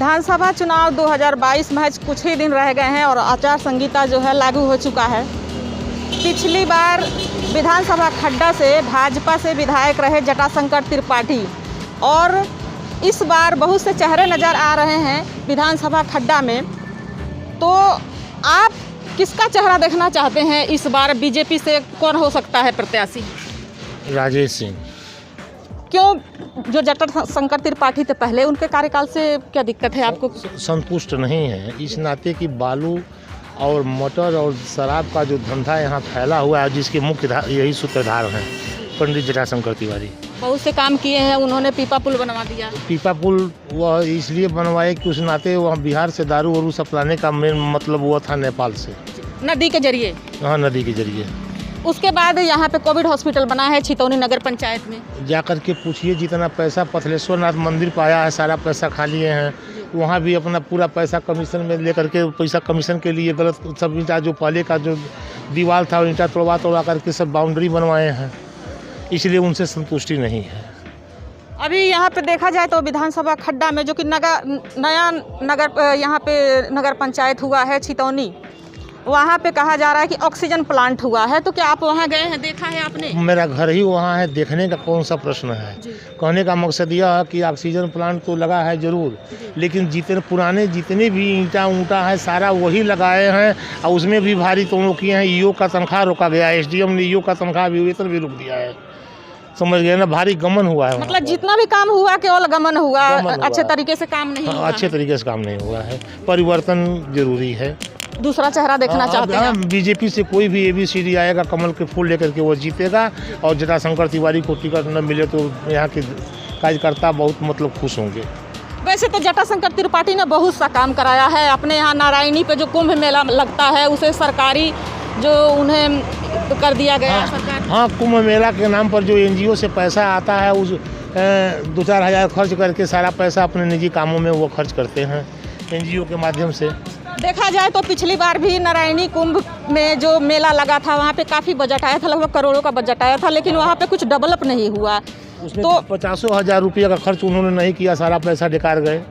विधानसभा चुनाव 2022 महज कुछ ही दिन रह गए हैं और आचार संहिता जो है लागू हो चुका है। पिछली बार विधानसभा खड्डा से भाजपा से विधायक रहे जटाशंकर त्रिपाठी और इस बार बहुत से चेहरे नज़र आ रहे हैं विधानसभा खड्डा में। तो आप किसका चेहरा देखना चाहते हैं इस बार? बीजेपी से कौन हो सकता है प्रत्याशी? राजेश सिंह। क्यों? जो जटाशंकर त्रिपाठी थे पहले, उनके कार्यकाल से क्या दिक्कत है आपको? संतुष्ट नहीं है इस नाते कि बालू और मटर और शराब का जो धंधा यहाँ फैला हुआ है, जिसके मुख्य यही सूत्रधार हैं पंडित जटाशंकर तिवारी। बहुत से काम किए हैं उन्होंने। पीपा पुल बनवा दिया। पीपा पुल वह इसलिए बनवाए कि उस नाते वहाँ बिहार से दारू वारू सप्लाने का मेन मतलब हुआ था नेपाल से, नदी के जरिए। हाँ, नदी के जरिए। उसके बाद यहाँ पे कोविड हॉस्पिटल बना है छितौनी नगर पंचायत में। जाकर के पूछिए, जितना पैसा पथलेश्वर नाथ मंदिर पाया है सारा पैसा खा लिए हैं। वहाँ भी अपना पूरा पैसा कमीशन में लेकर के पैसा कमीशन के लिए गलत सब ईंटा, जो पहले का जो दीवार था ईंटा तोड़वा करके सब बाउंड्री बनवाए हैं, इसलिए उनसे संतुष्टि नहीं है। अभी यहाँ पे देखा जाए तो विधानसभा खड्डा में जो कि नया नगर यहाँ पे नगर पंचायत हुआ है छितौनी, वहाँ पे कहा जा रहा है कि ऑक्सीजन प्लांट हुआ है। तो क्या आप वहाँ गए हैं, देखा है आपने? मेरा घर ही वहाँ है, देखने का कौन सा प्रश्न है। कहने का मकसद यह है कि ऑक्सीजन प्लांट तो लगा है जरूर, लेकिन जितने भी ईंटा ऊँटा है सारा वही लगाए हैं और उसमें भी भारी तोड़ों किए हैं। ईओ का तनख्वाह रोका गया है, SDM ने ईओ का तनख्वाह भी वेतन भी रोक दिया है। समझ गए ना, भारी गमन हुआ है। मतलब जितना भी काम हुआ केवल गमन हुआ, अच्छे तरीके से काम नहीं हुआ। अच्छे तरीके से काम नहीं हुआ है। परिवर्तन जरूरी है। दूसरा चेहरा देखना चाहते हैं? बीजेपी से कोई भी ABCD आएगा कमल के फूल लेकर के वो जीतेगा, और जटाशंकर तिवारी को टिकट न मिले तो यहाँ के कार्यकर्ता बहुत मतलब खुश होंगे। वैसे तो जटाशंकर त्रिपाठी ने बहुत सा काम कराया है। अपने यहाँ नारायणी पे जो कुंभ मेला लगता है उसे सरकारी जो उन्हें कर दिया गया सरकार। हाँ, कुंभ मेला के नाम पर जो NGO से पैसा आता है उस 2-4 हज़ार खर्च करके सारा पैसा अपने निजी कामों में वो खर्च करते हैं NGO के माध्यम से। देखा जाए तो पिछली बार भी नारायणी कुंभ में जो मेला लगा था वहाँ पे काफ़ी बजट आया था, लगभग करोड़ों का बजट आया था, लेकिन वहाँ पे कुछ डेवलप नहीं हुआ। उसमें तो 50,000 रुपये का खर्च उन्होंने नहीं किया, सारा पैसा बेकार गए।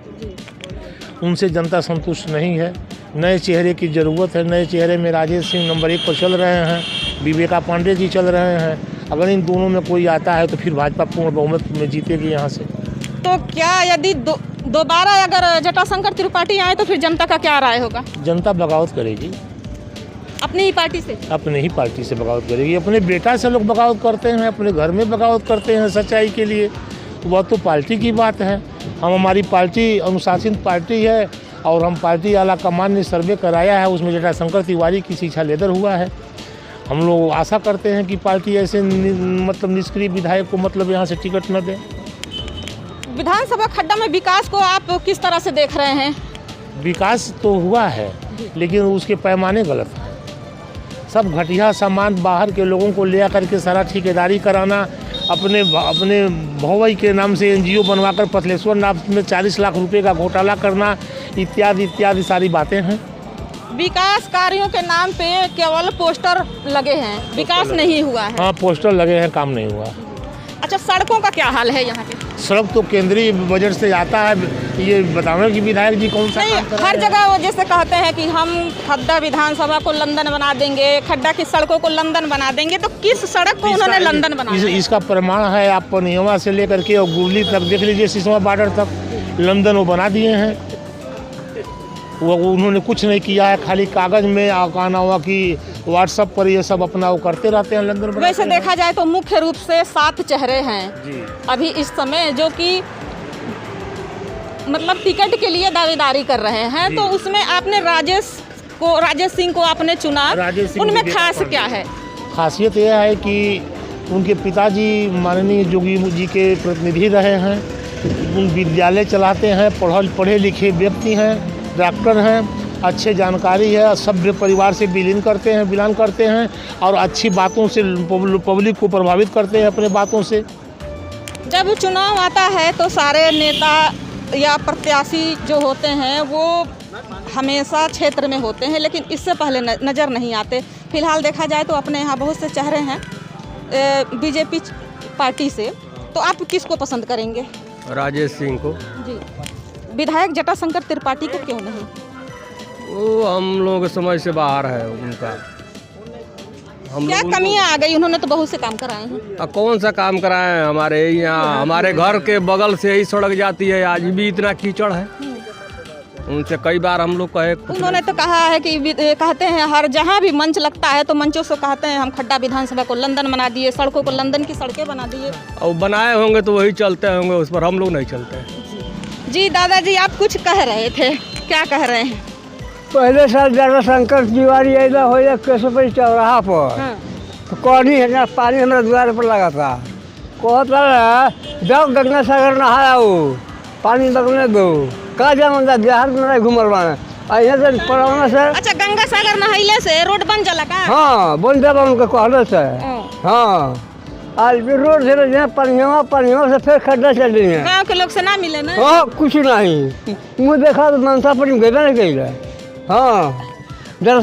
उनसे जनता संतुष्ट नहीं है। नए चेहरे की ज़रूरत है। नए चेहरे में राजेश सिंह नंबर 1 पर चल रहे हैं, विवेका पांडे जी चल रहे हैं। अगर इन दोनों में कोई आता है तो फिर भाजपा पूर्ण बहुमत में जीतेगी यहाँ से। तो क्या यदि दोबारा अगर जटाशंकर त्रिपाठी आए तो फिर जनता का क्या राय होगा? जनता बगावत करेगी अपनी ही पार्टी से। अपने ही पार्टी से बगावत करेगी। अपने बेटा से लोग बगावत करते हैं, अपने घर में बगावत करते हैं सच्चाई के लिए। वह तो पार्टी की बात है। हमारी पार्टी अनुशासित पार्टी है और हम पार्टी आला कमान ने सर्वे कराया है, उसमें जटाशंकर तिवारी की शिक्षा लेदर हुआ है। हम लोग आशा करते हैं कि पार्टी ऐसे मतलब निष्क्रिय विधायक को मतलब यहाँ से टिकट न दे। विधानसभा खड्डा में विकास को आप किस तरह से देख रहे हैं? विकास तो हुआ है लेकिन उसके पैमाने गलत हैं। सब घटिया सामान बाहर के लोगों को ले आकर के सारा ठेकेदारी कराना, अपने भवई के नाम से NGO बनवाकर पथलेश्वर नाथ में 40 लाख रुपए का घोटाला करना, इत्यादि इत्यादि सारी बातें हैं। विकास कार्यों के नाम पे केवल पोस्टर लगे हैं, विकास नहीं हुआ है। हाँ, पोस्टर लगे हैं, काम नहीं हुआ। अच्छा, सड़कों का क्या हाल है यहाँ पे? सड़क तो केंद्रीय बजट से आता है, ये बताना कि विधायक जी कौन सा नहीं, काम कर हर रहे हैं। जगह वो जैसे कहते हैं कि हम खड्डा विधानसभा को लंदन बना देंगे, खड्डा की सड़कों को लंदन बना देंगे। तो किस सड़क को उन्होंने लंदन बनाया? इसका प्रमाण है, आप पनियवा से लेकर के और गुरली तक देख लीजिए, सिसवा बॉर्डर तक लंदन वो बना दिए हैं। वो उन्होंने कुछ नहीं किया है, खाली कागज में आकाना हुआ कि व्हाट्सएप पर ये सब अपना वो करते रहते हैं लंदन। वैसे देखा जाए तो मुख्य रूप से 7 चेहरे हैं जी अभी इस समय जो कि मतलब टिकट के लिए दावेदारी कर रहे हैं। तो उसमें आपने राजेश सिंह को आपने चुना, उनमें खास क्या है? खासियत यह है कि उनके पिताजी माननीय जोगी जी के प्रतिनिधि रहे हैं, उन विद्यालय चलाते हैं, पढ़े लिखे व्यक्ति हैं, डॉक्टर हैं, अच्छे जानकारी है, सभ्य परिवार से बिलोंग करते हैं और अच्छी बातों से पब्लिक को प्रभावित करते हैं अपने बातों से। जब चुनाव आता है तो सारे नेता या प्रत्याशी जो होते हैं वो हमेशा क्षेत्र में होते हैं, लेकिन इससे पहले नज़र नहीं आते। फिलहाल देखा जाए तो अपने यहाँ बहुत से चेहरे हैं बीजेपी पार्टी से। तो आप किसको पसंद करेंगे? राजेश सिंह को। जी, विधायक जटाशंकर त्रिपाठी को क्यों नहीं? वो हम लोगों के समझ से बाहर है उनका। क्या कमियां आ गई? उन्होंने तो बहुत से काम कराए हैं। कौन सा काम कराए हैं? हमारे यहाँ हमारे घर के बगल से ही सड़क जाती है, आज भी इतना कीचड़ है। उनसे कई बार हम लोग कहे, उन्होंने तो कहा है कि कहते हैं हर जहाँ भी मंच लगता है तो मंचों से कहते हैं हम खड्डा विधानसभा को लंदन बना दिए, सड़कों को लंदन की सड़कें बना दिए। और बनाए होंगे तो वही चलते होंगे, उस पर हम लोग नहीं चलते। जी दादाजी, आप कुछ कह रहे थे, क्या कह रहे हैं? पहले साल जटाशंकर तिवारी ऐसा हो या केशवपुरी चौराहा पर तो कौनी है ना, पानी हमारे द्वार पर लगा था। कहता है जाओ गंगा सागर नहाओ, पानी लगने दो। कहा जाऊँगा बिहार में नहीं घूमल बाना ऐसे पड़ाना से। अच्छा, गंगा सागर नहाइले से रोड बन जाला का? हाँ, बन जाला उनका कहले से। हाँ, आज भी रोड से पनिया से फिर खड्डा चल रही है। गाँव के लोग से ना मिले ना? हाँ, कुछ नहीं। मुँह देखा तो मनसा पर गए नहीं गई। हाँ, जरा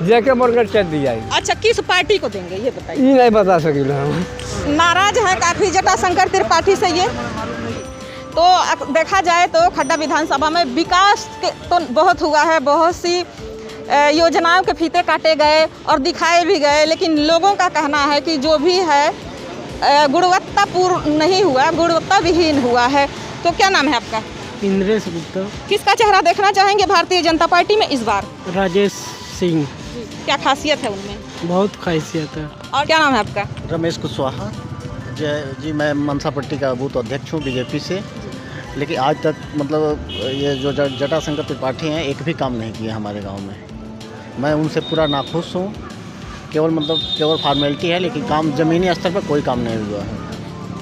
देखे बनकर चल दी जाएगी। अच्छा, किस पार्टी को देंगे ये बताइए? ये नहीं बता सकिला हम। नाराज है काफी जटाशंकर त्रिपाठी से ये। तो देखा जाए तो खड्डा विधानसभा में विकास तो बहुत हुआ है, बहुत सी योजनाओं के फीते काटे गए और दिखाए भी गए, लेकिन लोगों का कहना है कि जो भी है गुणवत्तापूर्ण नहीं हुआ, गुणवत्ता विहीन हुआ है। तो क्या नाम है आपका? इंद्रेश गुप्ता। किसका चेहरा देखना चाहेंगे भारतीय जनता पार्टी में इस बार? राजेश सिंह। क्या खासियत है उनमें? बहुत खासियत है। और क्या नाम है आपका? रमेश कुशवाहा। जी, मैं मनसा पट्टी का बूथ अध्यक्ष हूँ बीजेपी से। लेकिन आज तक मतलब ये जो जटाशंकर त्रिपाठी हैं एक भी काम नहीं किया हमारे गांव में। मैं उनसे पूरा नाखुश हूँ। केवल फॉर्मेलिटी है, लेकिन काम ज़मीनी स्तर पर कोई काम नहीं हुआ है।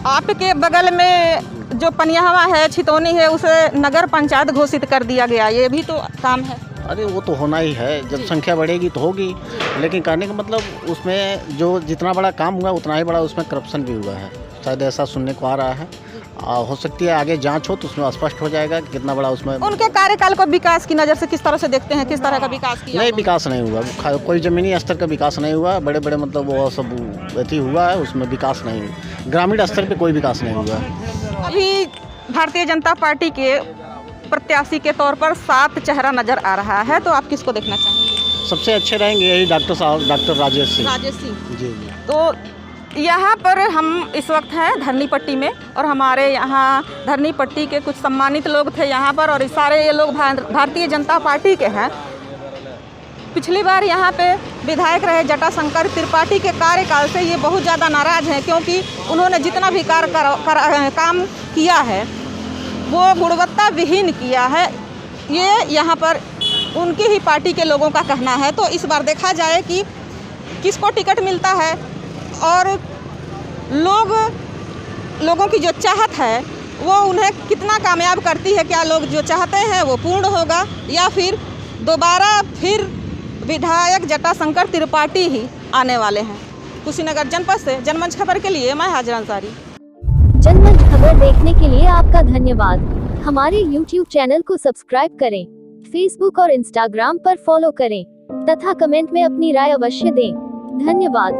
आपके बगल में जो पनियावा है, छितौनी है, उसे नगर पंचायत घोषित कर दिया गया, ये भी तो काम है। अरे वो तो होना ही है, जब संख्या बढ़ेगी तो होगी। लेकिन कहने का मतलब उसमें जो जितना बड़ा काम हुआ उतना ही बड़ा उसमें करप्शन भी हुआ है, शायद ऐसा सुनने को आ रहा है। हो सकती है आगे जांच हो तो उसमें स्पष्ट हो जाएगा कि कितना बड़ा उसमें। उनके कार्यकाल को विकास की नज़र से किस तरह से देखते हैं? किस तरह का विकास किया? नहीं, विकास नहीं हुआ, कोई ज़मीनी स्तर का विकास नहीं हुआ। बड़े बड़े मतलब वो सब अथी हुआ है, उसमें विकास नहीं हुआ। ग्रामीण स्तर पे कोई विकास नहीं हुआ। अभी भारतीय जनता पार्टी के प्रत्याशी के तौर पर 7 चेहरा नजर आ रहा है, तो आप किसको देखना चाहेंगे? सबसे अच्छे रहेंगे यही डॉक्टर राजेश सिंह। राजेश सिंह जी। तो यहाँ पर हम इस वक्त हैं धरनी पट्टी में, और हमारे यहाँ धरनी पट्टी के कुछ सम्मानित लोग थे यहाँ पर, और सारे ये लोग भारतीय जनता पार्टी के हैं। पिछली बार यहाँ पे विधायक रहे जटाशंकर त्रिपाठी के कार्यकाल से ये बहुत ज़्यादा नाराज़ हैं, क्योंकि उन्होंने जितना भी काम किया है वो गुणवत्ता विहीन किया है। ये यहाँ पर उनकी ही पार्टी के लोगों का कहना है। तो इस बार देखा जाए कि किसको टिकट मिलता है, और लोगों की जो चाहत है वो उन्हें कितना कामयाब करती है। क्या लोग जो चाहते हैं वो पूर्ण होगा, या फिर दोबारा फिर विधायक जटाशंकर त्रिपाठी ही आने वाले हैं? कुशीनगर जनपद से जनमंच खबर के लिए मैं हाजिर अंसारी। जनमंच खबर देखने के लिए आपका धन्यवाद। हमारे YouTube चैनल को सब्सक्राइब करें, Facebook और Instagram पर फॉलो करें तथा कमेंट में अपनी राय अवश्य दें। धन्यवाद।